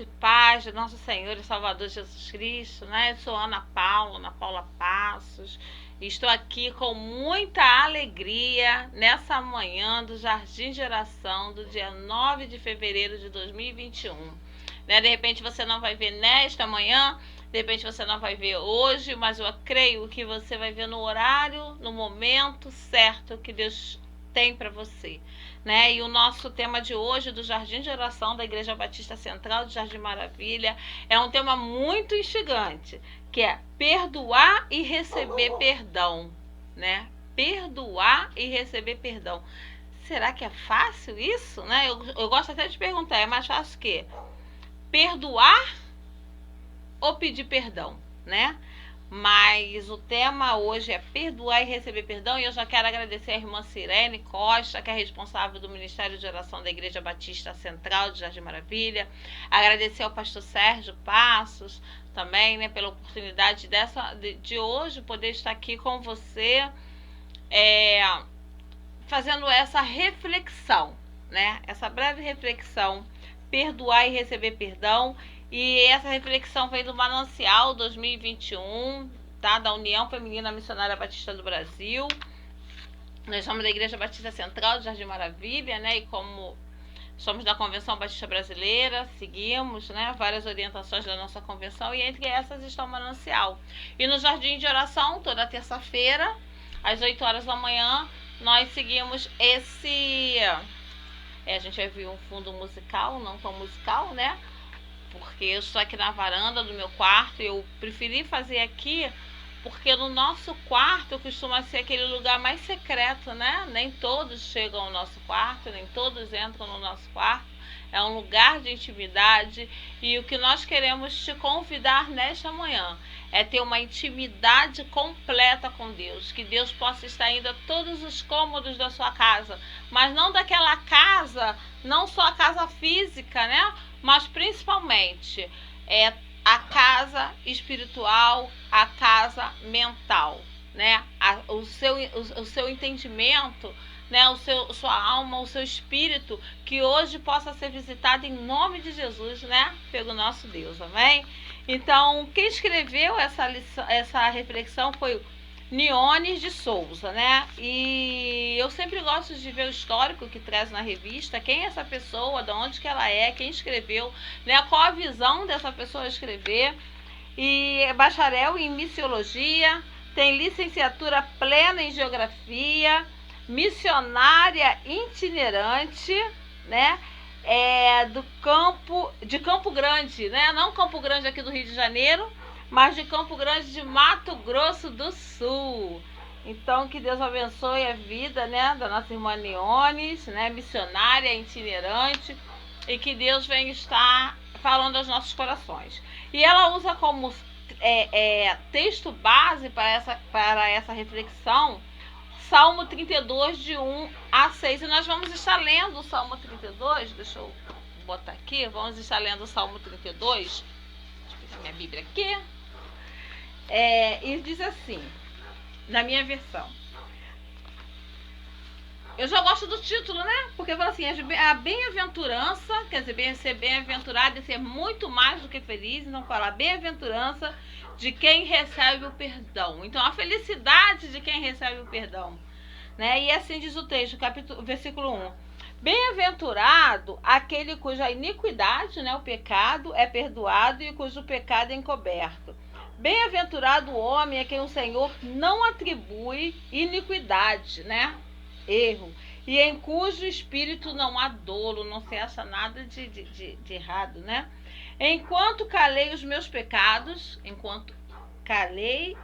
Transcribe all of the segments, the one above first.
Graça e paz de nosso Senhor e Salvador Jesus Cristo, né? Eu sou Ana Paula Passos, e estou aqui com muita alegria nessa manhã do Jardim de Oração do dia 9 de fevereiro de 2021. Né? De repente você não vai ver nesta manhã, de repente você não vai ver hoje, mas eu creio que você vai ver no horário, no momento certo que Deus tem para você. Né? E o nosso tema de hoje do Jardim de Oração da Igreja Batista Central de Jardim Maravilha é um tema muito instigante, que é perdoar e receber perdão, né? Perdoar e receber perdão. Será que é fácil isso, né? Eu gosto até de perguntar, é mais fácil o quê? Perdoar ou pedir perdão, né? Mas o tema hoje é perdoar e receber perdão, e eu já quero agradecer a irmã Sirene Costa, que é responsável do Ministério de Oração da Igreja Batista Central de Jardim Maravilha. Agradecer ao pastor Sérgio Passos também, né, pela oportunidade de hoje poder estar aqui com você, fazendo essa reflexão, né? Essa breve reflexão, perdoar e receber perdão. E essa reflexão vem do Manancial 2021, tá? Da União Feminina Missionária Batista do Brasil. Nós somos da Igreja Batista Central de Jardim Maravilha, né? E como somos da Convenção Batista Brasileira, seguimos, né, várias orientações da nossa convenção, e entre essas está o Manancial. E no Jardim de Oração, toda terça-feira, às 8 horas da manhã, nós seguimos esse... a gente vai ver um fundo musical, não tão musical, né? Porque eu estou aqui na varanda do meu quarto, eu preferi fazer aqui porque no nosso quarto costuma ser aquele lugar mais secreto, né? Nem todos chegam ao nosso quarto, nem todos entram no nosso quarto. É um lugar de intimidade, e o que nós queremos te convidar nesta manhã é ter uma intimidade completa com Deus, que Deus possa estar indo a todos os cômodos da sua casa, mas não daquela casa, não só a casa física, né? Mas principalmente a casa espiritual, a casa mental, né? O seu entendimento, né? Sua alma, o seu espírito, que hoje possa ser visitado em nome de Jesus, né? Pelo nosso Deus, amém? Então, quem escreveu essa reflexão foi o Niones de Souza, né? E eu sempre gosto de ver o histórico que traz na revista, quem é essa pessoa, de onde que ela é, quem escreveu, né? Qual a visão dessa pessoa escrever. E é bacharel em missiologia, tem licenciatura plena em geografia, missionária itinerante, né? De Campo Grande, né? Não Campo Grande aqui do Rio de Janeiro, mas de Campo Grande de Mato Grosso do Sul. Então, que Deus abençoe a vida, né, da nossa irmã Niones, né, missionária itinerante, e que Deus venha estar falando aos nossos corações. E ela usa como texto base para essa reflexão Salmo 32, de 1 a 6. E nós vamos estar lendo o Salmo 32, deixa eu botar aqui, vamos estar lendo o Salmo 32, deixa eu pegar minha Bíblia aqui. E diz assim, na minha versão. Eu já gosto do título, né? Porque fala assim, a bem-aventurança, quer dizer, ser bem-aventurado e ser muito mais do que feliz, então fala a bem-aventurança de quem recebe o perdão. Então, a felicidade de quem recebe o perdão, né? E assim diz o texto, versículo 1. Bem-aventurado aquele cuja iniquidade, né, o pecado, é perdoado e cujo pecado é encoberto. Bem-aventurado o homem a quem o Senhor não atribui iniquidade, né? Erro, e em cujo espírito não há dolo, não se acha nada de errado, né? Enquanto calei os meus pecados, eu calei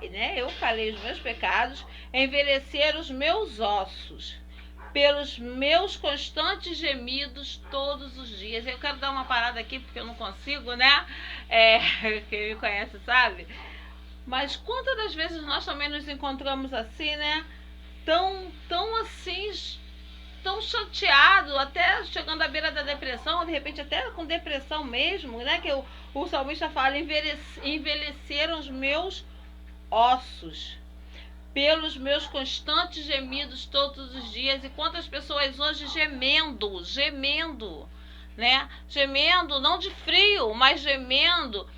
os meus pecados, envelheceram os meus ossos, pelos meus constantes gemidos todos os dias. Eu quero dar uma parada aqui porque eu não consigo, né? Quem me conhece sabe. Mas quantas das vezes nós também nos encontramos assim, né? Tão assim, tão chateado, até chegando à beira da depressão, de repente até com depressão mesmo, né? Que o salmista fala, envelheceram os meus ossos, pelos meus constantes gemidos todos os dias. E quantas pessoas hoje gemendo, né? Gemendo não de frio, mas gemendo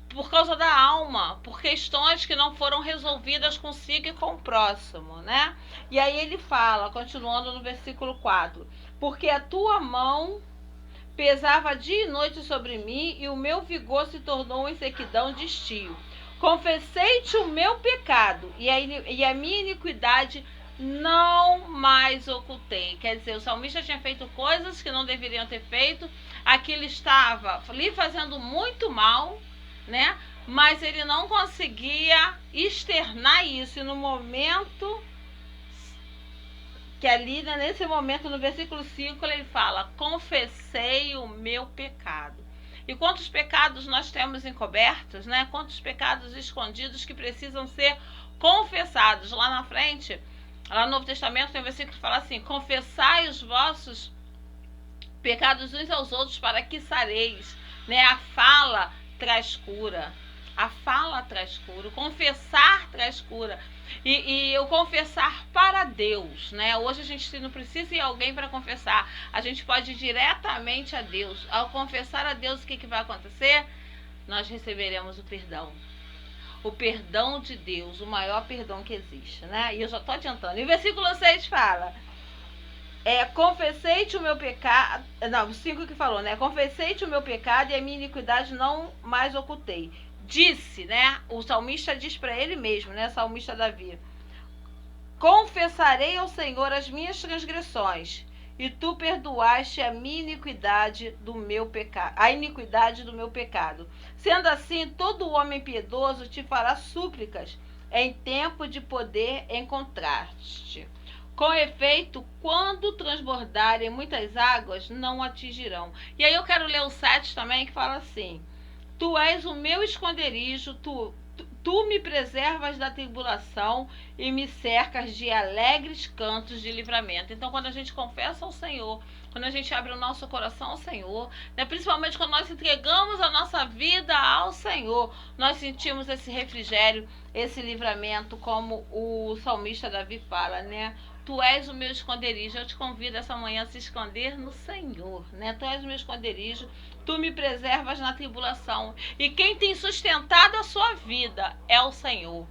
por causa da alma, por questões que não foram resolvidas consigo e com o próximo, né? E aí ele fala, continuando no versículo 4, porque a tua mão pesava dia e noite sobre mim, e o meu vigor se tornou em sequidão de estio. Confessei-te o meu pecado, e a minha iniquidade não mais ocultei. Quer dizer, o salmista tinha feito coisas que não deveriam ter feito, aquilo estava lhe fazendo muito mal, né? Mas ele não conseguia externar isso. E no momento que ali, nesse momento, no versículo 5, ele fala: confessei o meu pecado. E quantos pecados nós temos encobertos, né? Quantos pecados escondidos que precisam ser confessados. Lá na frente, lá no Novo Testamento, tem um versículo que fala assim: confessai os vossos pecados uns aos outros para que sareis, né? A fala traz cura. A fala traz cura. O confessar traz cura. E o confessar para Deus, né? Hoje a gente não precisa ir a alguém para confessar. A gente pode ir diretamente a Deus. Ao confessar a Deus, o que vai acontecer? Nós receberemos o perdão. O perdão de Deus, o maior perdão que existe, né? E eu já estou adiantando. E o versículo 6 fala: confessei-te o meu pecado. Não, o 5 que falou, né? Confessei-te o meu pecado e a minha iniquidade não mais ocultei. Disse, né? O salmista diz para ele mesmo, né? Salmista Davi: confessarei ao Senhor as minhas transgressões, e tu perdoaste a minha iniquidade do meu pecado, a iniquidade do meu pecado. Sendo assim, todo homem piedoso te fará súplicas em tempo de poder encontrar-te. Com efeito, quando transbordarem muitas águas, não atingirão. E aí eu quero ler o 7 também, que fala assim: tu és o meu esconderijo, tu me preservas da tribulação e me cercas de alegres cantos de livramento. Então, quando a gente confessa ao Senhor, quando a gente abre o nosso coração ao Senhor, né, principalmente quando nós entregamos a nossa vida ao Senhor, nós sentimos esse refrigério, esse livramento, como o salmista Davi fala, né? Tu és o meu esconderijo. Eu te convido essa manhã a se esconder no Senhor, né? Tu és o meu esconderijo, tu me preservas na tribulação. E quem tem sustentado a sua vida é o Senhor,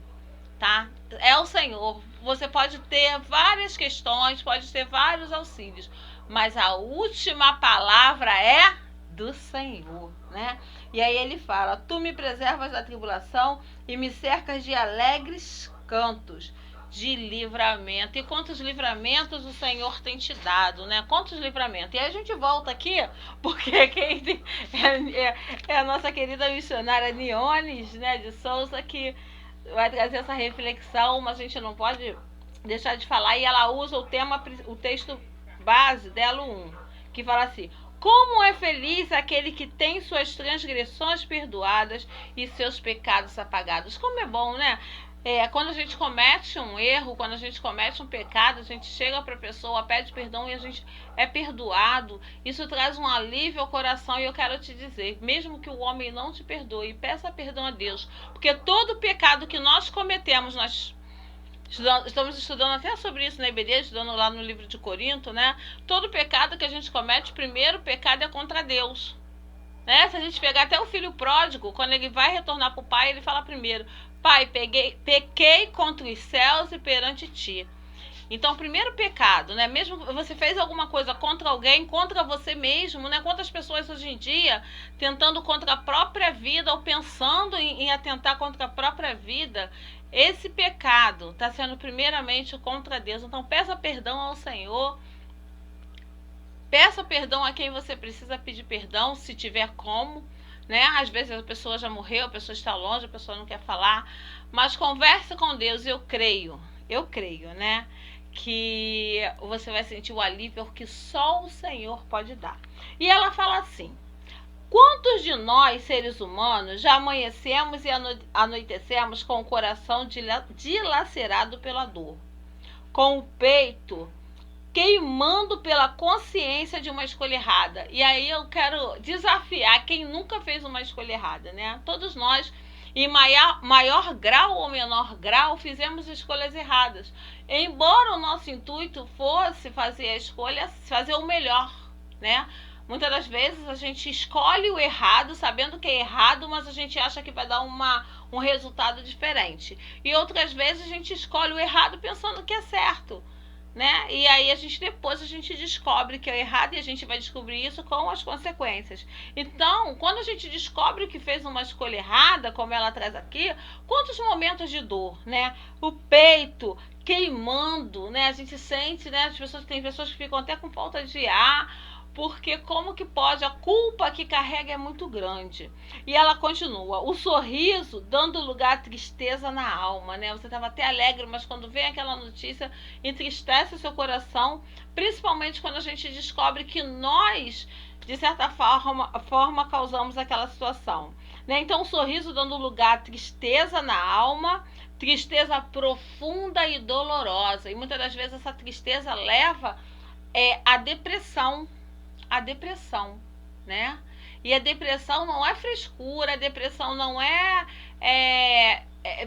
tá? É o Senhor. Você pode ter várias questões, pode ter vários auxílios, mas a última palavra é do Senhor, né? E aí ele fala: tu me preservas da tribulação e me cercas de alegres cantos de livramento. E quantos livramentos o Senhor tem te dado, né? Quantos livramentos. E aí a gente volta aqui, porque quem é a nossa querida missionária Niones, né, de Souza, que vai trazer essa reflexão, mas a gente não pode deixar de falar. E ela usa o texto base dela, 1, que fala assim: como é feliz aquele que tem suas transgressões perdoadas e seus pecados apagados. Como é bom, né? Quando a gente comete um erro, quando a gente comete um pecado, a gente chega para a pessoa, pede perdão e a gente é perdoado. Isso traz um alívio ao coração. E eu quero te dizer, mesmo que o homem não te perdoe, peça perdão a Deus, porque todo pecado que nós cometemos, nós estamos estudando até sobre isso na IBD, estudando lá no livro de Corinto, né? Todo pecado que a gente comete, primeiro pecado é contra Deus, né? Se a gente pegar até o filho pródigo, quando ele vai retornar para o pai, ele fala primeiro: pai, pequei contra os céus e perante ti. Então, primeiro pecado, né? Mesmo você fez alguma coisa contra alguém, contra você mesmo, né? Quantas pessoas hoje em dia tentando contra a própria vida ou pensando em atentar contra a própria vida, esse pecado está sendo primeiramente contra Deus. Então, peça perdão ao Senhor. Peça perdão a quem você precisa pedir perdão, se tiver como, né? Às vezes a pessoa já morreu, a pessoa está longe, a pessoa não quer falar, mas converse com Deus. Eu creio, né, que você vai sentir o alívio que só o Senhor pode dar. E ela fala assim: quantos de nós, seres humanos, já amanhecemos e anoitecemos com o coração dilacerado pela dor, com o peito queimando pela consciência de uma escolha errada? E aí eu quero desafiar quem nunca fez uma escolha errada, né? Todos nós, em maior grau ou menor grau, fizemos escolhas erradas. Embora o nosso intuito fosse fazer a escolha, fazer o melhor, né? Muitas das vezes a gente escolhe o errado, sabendo que é errado, mas a gente acha que vai dar um resultado diferente. E outras vezes a gente escolhe o errado pensando que é certo, né? E aí depois a gente descobre que é errado e a gente vai descobrir isso com as consequências. Então, quando a gente descobre que fez uma escolha errada, como ela traz aqui, quantos momentos de dor, né? O peito queimando, né? A gente sente, né? Tem pessoas que ficam até com falta de ar, porque como que pode? A culpa que carrega é muito grande. E ela continua, o sorriso dando lugar à tristeza na alma, né? Você estava até alegre, mas quando vem aquela notícia, entristece o seu coração, principalmente quando a gente descobre que nós, de certa forma causamos aquela situação, né? Então, o sorriso dando lugar à tristeza na alma, tristeza profunda e dolorosa. E muitas das vezes essa tristeza leva à depressão, né? E a depressão não é frescura, a depressão não é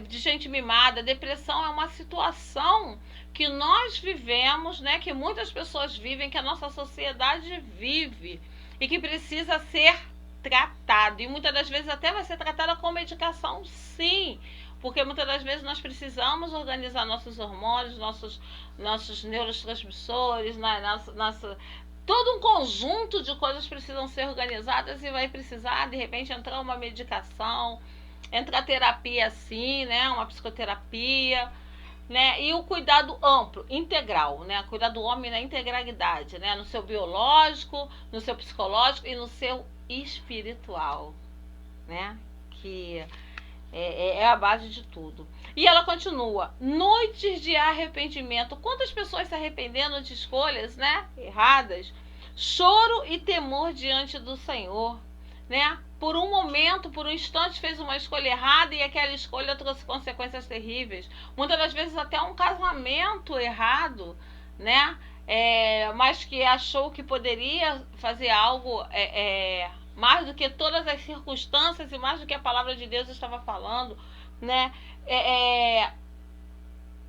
de gente mimada, a depressão é uma situação que nós vivemos, né? Que muitas pessoas vivem, que a nossa sociedade vive e que precisa ser tratado. E muitas das vezes até vai ser tratada com medicação, sim, porque muitas das vezes nós precisamos organizar nossos hormônios, nossos neurotransmissores, todo um conjunto de coisas precisam ser organizadas e vai precisar, de repente, entrar uma medicação, entrar terapia sim, né? Uma psicoterapia, né? E o cuidado amplo, integral, né? Cuidar do homem na integralidade, né? No seu biológico, no seu psicológico e no seu espiritual, né? Que é a base de tudo. E ela continua, noites de arrependimento. Quantas pessoas se arrependendo de escolhas, né, erradas? Choro e temor diante do Senhor, né? Por um momento, por um instante fez uma escolha errada e aquela escolha trouxe consequências terríveis. Muitas das vezes até um casamento errado, né? Mas que achou que poderia fazer algo mais do que todas as circunstâncias e mais do que a palavra de Deus estava falando, né?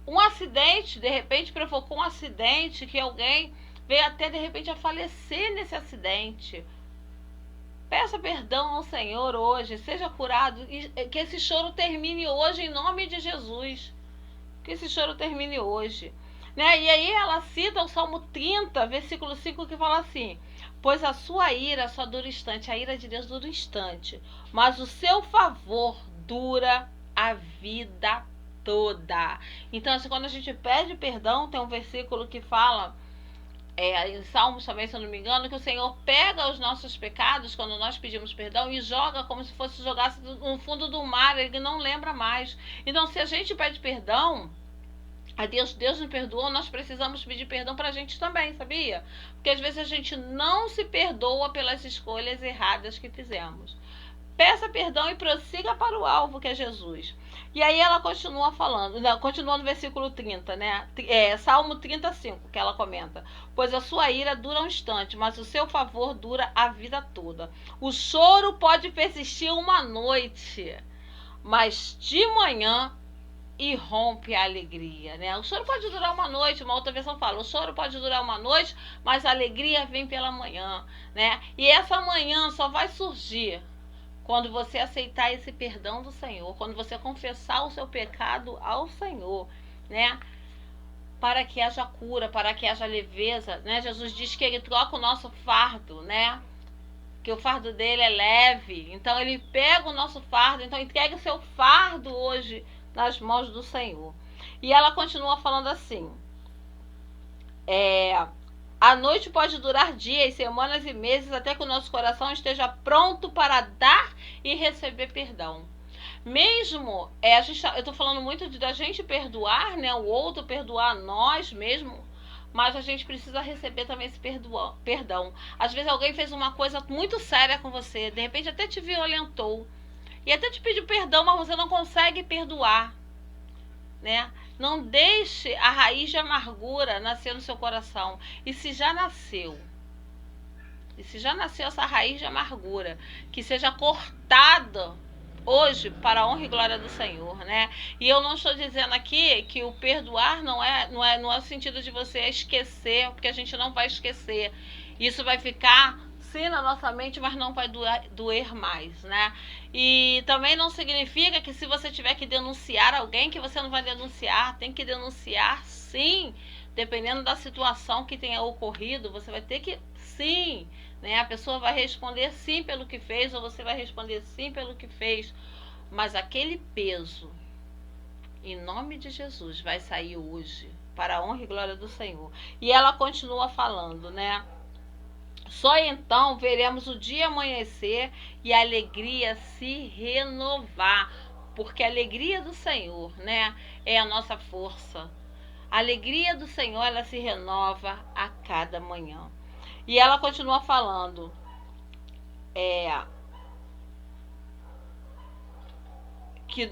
Um acidente, de repente provocou um acidente que alguém veio até de repente a falecer nesse acidente. Peça perdão ao Senhor hoje, seja curado e que esse choro termine hoje em nome de Jesus. Que esse choro termine hoje, né? E aí ela cita o Salmo 30, versículo 5, que fala assim: pois a sua ira só dura um instante, a ira de Deus dura um instante, mas o seu favor dura a vida toda. Então, assim, quando a gente pede perdão, tem um versículo que fala, em Salmos também, se eu não me engano, que o Senhor pega os nossos pecados quando nós pedimos perdão e joga como se fosse jogasse no fundo do mar, ele não lembra mais. Então, se a gente pede perdão a Deus nos perdoou, nós precisamos pedir perdão pra gente também, sabia? Porque às vezes a gente não se perdoa pelas escolhas erradas que fizemos. Peça perdão e prossiga para o alvo, que é Jesus. E aí ela continua falando, continua no versículo 30, né? Salmo 35, que ela comenta. Pois a sua ira dura um instante, mas o seu favor dura a vida toda. O choro pode persistir uma noite, mas de manhã irrompe a alegria, né? O choro pode durar uma noite, uma outra versão fala, o choro pode durar uma noite, mas a alegria vem pela manhã, né? E essa manhã só vai surgir quando você aceitar esse perdão do Senhor, quando você confessar o seu pecado ao Senhor, né? Para que haja cura, para que haja leveza, né? Jesus diz que ele troca o nosso fardo, né? Que o fardo dele é leve. Então ele pega o nosso fardo, então entregue o seu fardo hoje nas mãos do Senhor. E ela continua falando assim: a noite pode durar dias, semanas e meses, até que o nosso coração esteja pronto para dar e receber perdão. Mesmo, eu estou falando muito da gente perdoar, né, o outro, perdoar nós mesmos, mas a gente precisa receber também esse perdão. Às vezes alguém fez uma coisa muito séria com você, de repente até te violentou, e até te pediu perdão, mas você não consegue perdoar, né? Não deixe a raiz de amargura nascer no seu coração. E se já nasceu essa raiz de amargura, que seja cortada hoje para a honra e glória do Senhor, né? E eu não estou dizendo aqui que o perdoar não é no sentido de você esquecer, porque a gente não vai esquecer. Isso vai ficar sim na nossa mente, mas não vai doer mais, né? E também não significa que se você tiver que denunciar alguém, que você não vai denunciar. Tem que denunciar, sim. Dependendo da situação que tenha ocorrido, você vai ter que, sim, né? A pessoa vai responder sim pelo que fez, ou você vai responder sim pelo que fez. Mas aquele peso, em nome de Jesus, vai sair hoje, para a honra e glória do Senhor. E ela continua falando, né? Só então veremos o dia amanhecer e a alegria se renovar, porque a alegria do Senhor, né, é a nossa força. A alegria do Senhor, ela se renova a cada manhã. E ela continua falando, que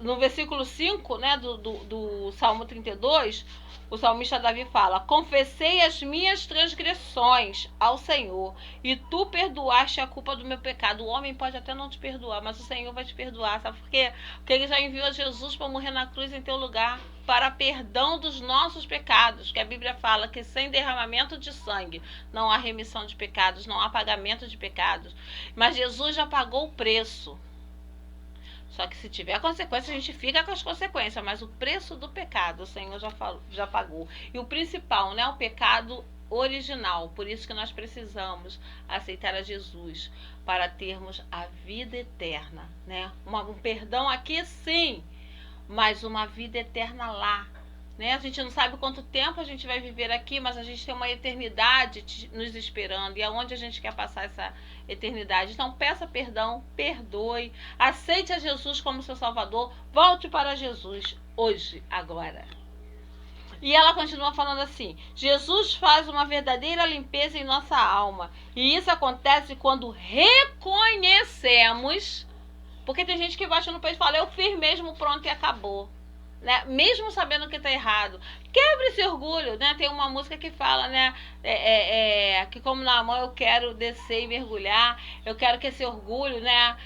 no versículo 5, né, do Salmo 32, o salmista Davi fala: confessei as minhas transgressões ao Senhor, e tu perdoaste a culpa do meu pecado. O homem pode até não te perdoar, mas o Senhor vai te perdoar. Sabe por quê? Porque ele já enviou Jesus para morrer na cruz em teu lugar, para perdão dos nossos pecados, que a Bíblia fala que sem derramamento de sangue não há remissão de pecados, não há pagamento de pecados. Mas Jesus já pagou o preço. Só que se tiver consequência, a gente fica com as consequências. Mas o preço do pecado, o Senhor já pagou. E o principal, né? O pecado original. Por isso que nós precisamos aceitar a Jesus para termos a vida eterna, né? Um perdão aqui, sim, mas uma vida eterna lá. Né? A gente não sabe quanto tempo a gente vai viver aqui, mas a gente tem uma eternidade nos esperando. E aonde a gente quer passar essa eternidade? Então peça perdão, perdoe, aceite a Jesus como seu Salvador, volte para Jesus hoje, agora. E ela continua falando assim: Jesus faz uma verdadeira limpeza em nossa alma. E isso acontece quando reconhecemos. Porque tem gente que bate no peito e fala: eu fiz mesmo, pronto e acabou. Né? Mesmo sabendo que está errado, quebre esse orgulho, né? Tem uma música que fala, né? Que como na mão eu quero descer e mergulhar, eu quero que esse orgulho, né?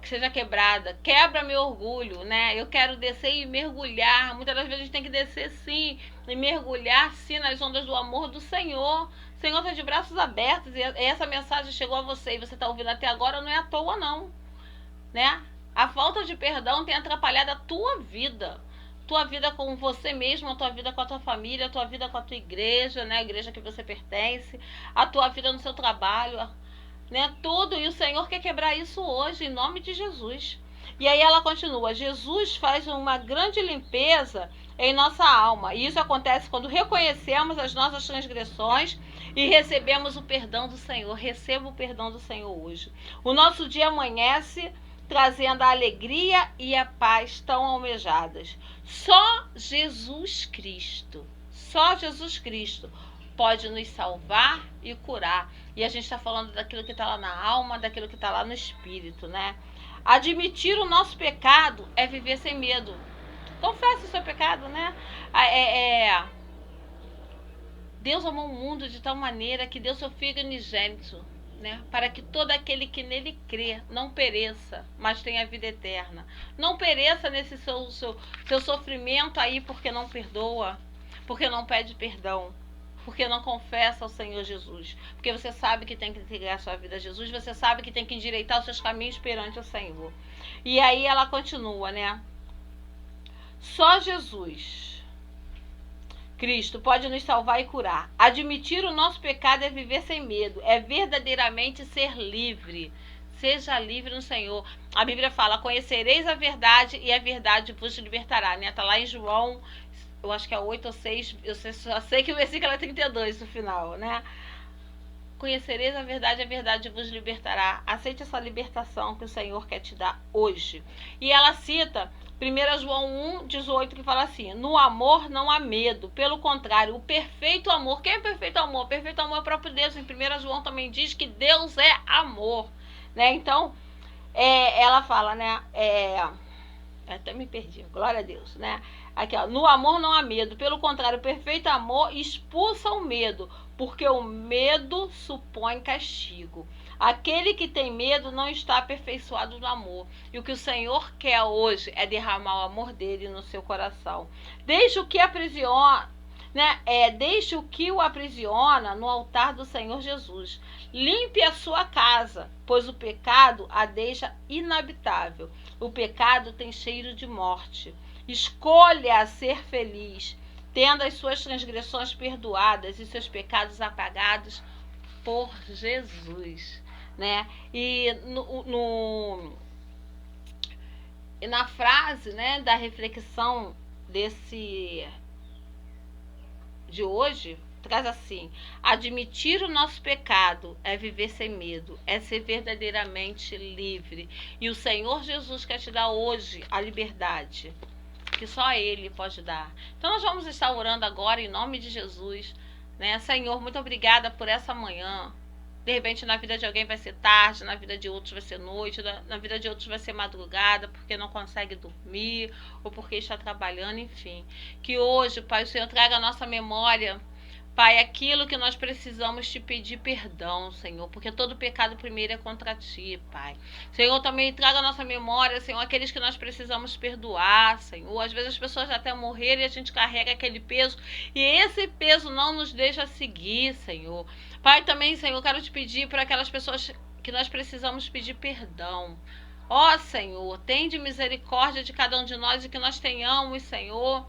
Que seja quebrada. Quebra meu orgulho, né? Eu quero descer e mergulhar. Muitas das vezes a gente tem que descer sim e mergulhar sim nas ondas do amor do Senhor. O Senhor está de braços abertos e essa mensagem chegou a você e você está ouvindo até agora, não é à toa não, né? A falta de perdão tem atrapalhado a tua vida com você mesmo, a tua vida com a tua família, a tua vida com a tua igreja, né? A igreja que você pertence, a tua vida no seu trabalho, né? Tudo. E o Senhor quer quebrar isso hoje, em nome de Jesus. E aí ela continua: Jesus faz uma grande limpeza em nossa alma. E isso acontece quando reconhecemos as nossas transgressões e recebemos o perdão do Senhor. Receba o perdão do Senhor hoje. O nosso dia amanhece trazendo a alegria e a paz tão almejadas. Só Jesus Cristo pode nos salvar e curar. E a gente está falando daquilo que está lá na alma, daquilo que está lá no espírito, né? Admitir o nosso pecado é viver sem medo. Confesse o seu pecado, né? Deus amou o mundo de tal maneira que deu seu Filho unigênito, né? Para que todo aquele que nele crê não pereça, mas tenha vida eterna. Não pereça nesse seu sofrimento aí porque não perdoa, porque não pede perdão, porque não confessa ao Senhor Jesus. Porque você sabe que tem que entregar a sua vida a Jesus, você sabe que tem que endireitar os seus caminhos perante o Senhor. E aí ela continua, né? Só Jesus Cristo pode nos salvar e curar. Admitir o nosso pecado é viver sem medo, é verdadeiramente ser livre. Seja livre no Senhor. A Bíblia fala: conhecereis a verdade e a verdade vos libertará, né? Tá lá em João, eu acho que é 8 ou 6, eu só sei que o versículo é 32 no final, né? Conhecereis a verdade vos libertará. Aceite essa libertação que o Senhor quer te dar hoje. E ela cita 1 João 1,18, que fala assim: no amor não há medo, pelo contrário, o perfeito amor. Quem é o perfeito amor? O perfeito amor é o próprio Deus. Em 1 João também diz que Deus é amor, né? Então, ela fala, né? Até me perdi, glória a Deus, né? Aqui, ó, no amor não há medo, pelo contrário, o perfeito amor expulsa o medo, porque o medo supõe castigo. Aquele que tem medo não está aperfeiçoado no amor. E o que o Senhor quer hoje é derramar o amor dele no seu coração. Deixe o que aprisiona, né? Deixe o que o aprisiona no altar do Senhor Jesus. Limpe a sua casa, pois o pecado a deixa inabitável. O pecado tem cheiro de morte. Escolha ser feliz, tendo as suas transgressões perdoadas e seus pecados apagados por Jesus, né? E na frase, né, da reflexão de hoje, traz assim: admitir o nosso pecado é viver sem medo, é ser verdadeiramente livre. E o Senhor Jesus quer te dar hoje a liberdade que só Ele pode dar. Então nós vamos estar orando agora em nome de Jesus, né? Senhor, muito obrigada por essa manhã. De repente na vida de alguém vai ser tarde, na vida de outros vai ser noite, na vida de outros vai ser madrugada, porque não consegue dormir, ou porque está trabalhando, enfim. Que hoje, Pai, o Senhor traga à nossa memória, Pai, aquilo que nós precisamos te pedir perdão, Senhor, porque todo pecado primeiro é contra ti, Pai. Senhor, também traga à nossa memória, Senhor, aqueles que nós precisamos perdoar, Senhor. Às vezes as pessoas até morreram e a gente carrega aquele peso, e esse peso não nos deixa seguir, Senhor. Pai, também, Senhor, quero te pedir para aquelas pessoas que nós precisamos pedir perdão. Ó, Senhor, tende misericórdia de cada um de nós e que nós tenhamos, Senhor,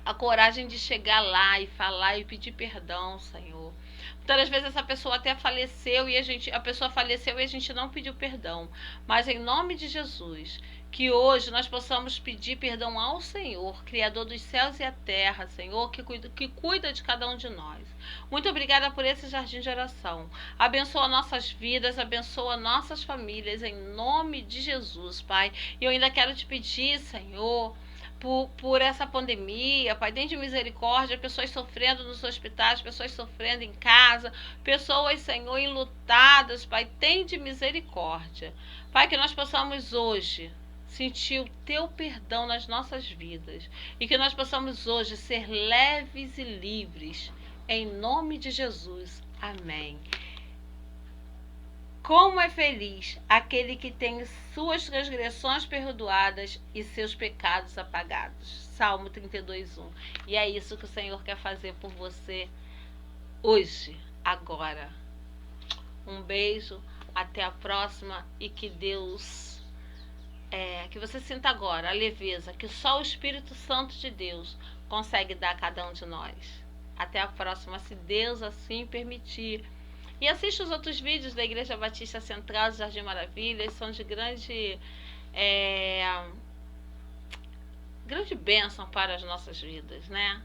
a coragem de chegar lá e falar e pedir perdão, Senhor. Muitas vezes essa pessoa até faleceu e a pessoa faleceu e a gente não pediu perdão. Mas em nome de Jesus, que hoje nós possamos pedir perdão ao Senhor, Criador dos céus e a terra, Senhor, que cuida de cada um de nós. Muito obrigada por esse jardim de oração. Abençoa nossas vidas, abençoa nossas famílias, em nome de Jesus, Pai. E eu ainda quero te pedir, Senhor, por essa pandemia, Pai, tem de misericórdia, pessoas sofrendo nos hospitais, pessoas sofrendo em casa, pessoas, Senhor, enlutadas, Pai, tem de misericórdia. Pai, que nós possamos hoje sentir o teu perdão nas nossas vidas e que nós possamos hoje ser leves e livres, em nome de Jesus. Amém. Como é feliz aquele que tem suas transgressões perdoadas e seus pecados apagados. Salmo 32:1. E é isso que o Senhor quer fazer por você hoje, agora. Um beijo, até a próxima e que Deus, que você sinta agora a leveza que só o Espírito Santo de Deus consegue dar a cada um de nós. Até a próxima, se Deus assim permitir. E assista os outros vídeos da Igreja Batista Central do Jardim Maravilhas, são de grande bênção para as nossas vidas, né?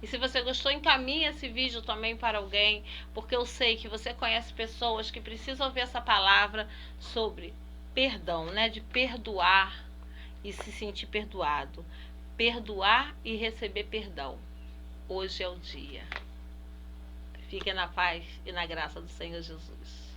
E se você gostou, encaminhe esse vídeo também para alguém, porque eu sei que você conhece pessoas que precisam ouvir essa palavra sobre perdão, né? De perdoar e se sentir perdoado. Perdoar e receber perdão. Hoje é o dia. Fiquem na paz e na graça do Senhor Jesus.